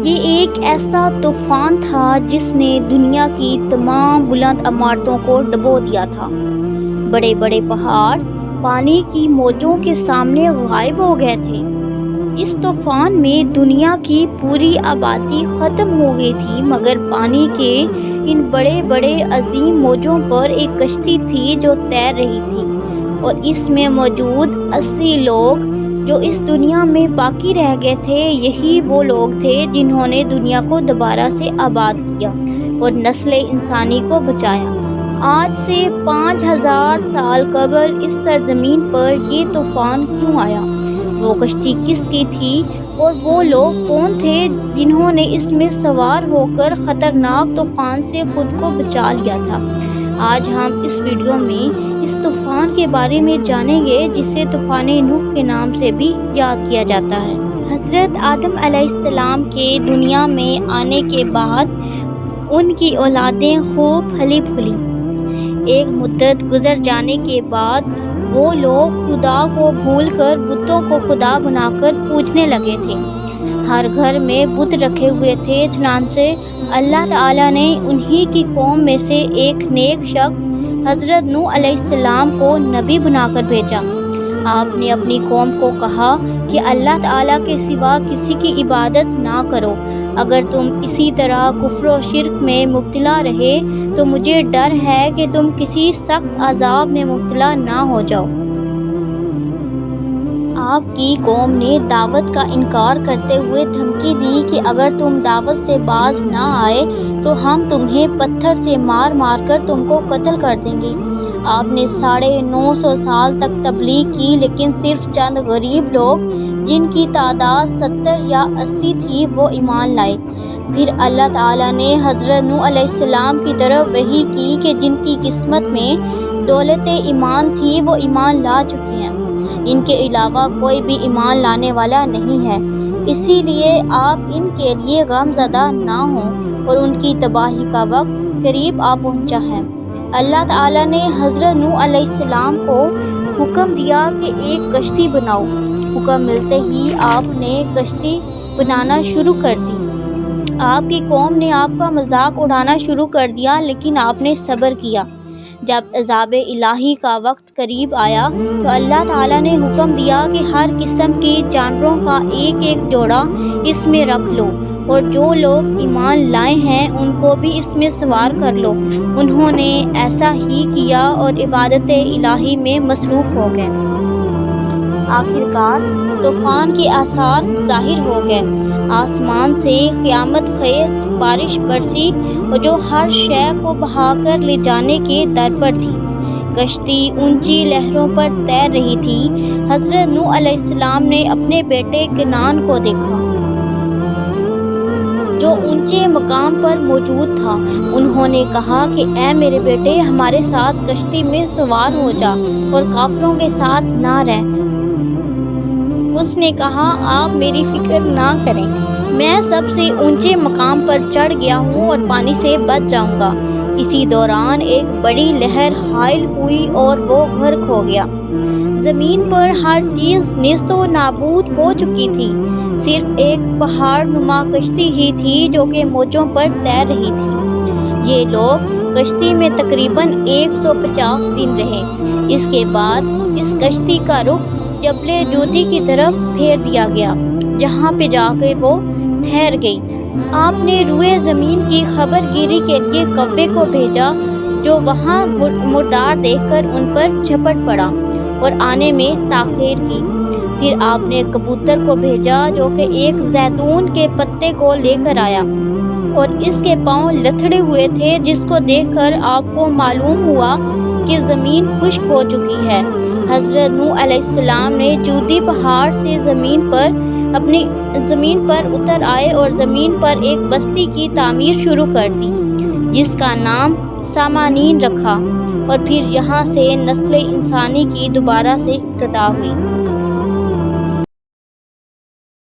یہ ایک ایسا طوفان تھا جس نے دنیا کی تمام بلند عمارتوں کو ڈبو دیا تھا۔ بڑے بڑے پہاڑ پانی کی موجوں کے سامنے غائب ہو گئے تھے۔ اس طوفان میں دنیا کی پوری آبادی ختم ہو گئی تھی، مگر پانی کے ان بڑے بڑے عظیم موجوں پر ایک کشتی تھی جو تیر رہی تھی، اور اس میں موجود 80 لوگ جو اس دنیا میں باقی رہ گئے تھے، یہی وہ لوگ تھے جنہوں نے دنیا کو دوبارہ سے آباد کیا اور نسل انسانی کو بچایا۔ آج سے 5000 سال قبل اس سرزمین پر یہ طوفان کیوں آیا؟ وہ کشتی کس کی تھی اور وہ لوگ کون تھے جنہوں نے اس میں سوار ہو کر خطرناک طوفان سے خود کو بچا لیا تھا؟ آج ہم اس ویڈیو میں اس طوفان کے بارے میں جانیں گے، جسے طوفان نوح کے نام سے بھی یاد کیا جاتا ہے۔ حضرت آدم علیہ السلام کے دنیا میں آنے کے بعد ان کی اولادیں خوب پھلی پھولیں۔ ایک مدت گزر جانے کے بعد وہ لوگ خدا کو بھول کر بتوں کو خدا بنا کر پوجنے لگے تھے۔ ہر گھر میں بت رکھے ہوئے تھے، چنانچہ اللہ تعالیٰ نے انہی کی قوم میں سے ایک نیک شخص حضرت نوح علیہ السلام کو نبی بنا کر بھیجا۔ آپ نے اپنی قوم کو کہا کہ اللہ تعالیٰ کے سوا کسی کی عبادت نہ کرو۔ اگر تم اسی طرح کفر و شرک میں مبتلا رہے تو مجھے ڈر ہے کہ تم کسی سخت عذاب میں مبتلا نہ ہو جاؤ۔ آپ کی قوم نے دعوت کا انکار کرتے ہوئے دھمکی دی کہ اگر تم دعوت سے باز نہ آئے تو ہم تمہیں پتھر سے مار مار کر تم کو قتل کر دیں گے۔ آپ نے 950 سال تک تبلیغ کی، لیکن صرف چند غریب لوگ جن کی تعداد 70 یا 80 تھی وہ ایمان لائے۔ پھر اللہ تعالیٰ نے حضرت نوح علیہ السلام کی طرف وحی کی کہ جن کی قسمت میں دولت ایمان تھی وہ ایمان لا چکے ہیں، ان کے علاوہ کوئی بھی ایمان لانے والا نہیں ہے، اسی لیے آپ ان کے لیے غم زدہ نہ ہوں، اور ان کی تباہی کا وقت قریب آ پہنچا ہے۔ اللہ تعالیٰ نے حضرت نوح علیہ السلام کو حکم دیا کہ ایک کشتی بناؤ۔ حکم ملتے ہی آپ نے کشتی بنانا شروع کر دی۔ آپ کی قوم نے آپ کا مذاق اڑانا شروع کر دیا، لیکن آپ نے صبر کیا۔ جب عذاب الہی کا وقت قریب آیا تو اللہ تعالیٰ نے حکم دیا کہ ہر قسم کے جانوروں کا ایک ایک جوڑا اس میں رکھ لو، اور جو لوگ ایمان لائے ہیں ان کو بھی اس میں سوار کر لو۔ انہوں نے ایسا ہی کیا اور عبادت الہی میں مصروف ہو گئے۔ آخرکار طوفان کے آثار ظاہر ہو گئے۔ آسمان سے قیامت خیز بارش برسی اور جو ہر شے کو بہا کر لے جانے کے در پر تھی۔ کشتی اونچی لہروں پر تیر رہی تھی۔ حضرت نوح علیہ السلام نے اپنے بیٹے کنعان کو دیکھا جو اونچے مقام پر موجود تھا۔ انہوں نے کہا کہ اے میرے بیٹے، ہمارے ساتھ کشتی میں سوار ہو جا اور کافروں کے ساتھ نہ رہ۔ اس نے کہا آپ میری فکر نہ کریں، میں سب سے اونچے مقام پر چڑھ گیا ہوں اور پانی سے بچ جاؤں گا۔ اسی دوران ایک بڑی لہر حائل ہوئی اور وہ غرق ہو گیا۔ زمین پر ہر چیز نیست و نابود ہو چکی تھی، صرف ایک پہاڑ نما کشتی ہی تھی جو کہ موجوں پر تیر رہی تھی۔ یہ لوگ کشتی میں تقریباً 150 دن رہے۔ اس کے بعد اس کشتی کا رخ جبل جودی کی طرف پھیر دیا گیا، جہاں پہ جا کر وہ ٹھہر گئی۔ آپ نے روئے زمین کی خبر گیری کے لیے کوے کو بھیجا، جو وہاں مردار دیکھ کر ان پر جھپٹ پڑا اور آنے میں تاخیر کی۔ پھر آپ نے کبوتر کو بھیجا جو کہ ایک زیتون کے پتے کو لے کر آیا اور اس کے پاؤں لتھڑے ہوئے تھے، جس کو دیکھ کر آپ کو معلوم ہوا کہ زمین خشک ہو چکی ہے۔ حضرت نوح علیہ السلام نے جودی پہاڑ سے اپنی زمین پر اتر آئے اور زمین پر ایک بستی کی تعمیر شروع کر دی، جس کا نام سامانین رکھا، اور پھر یہاں سے نسل انسانی کی دوبارہ سے ابتدا ہوئی۔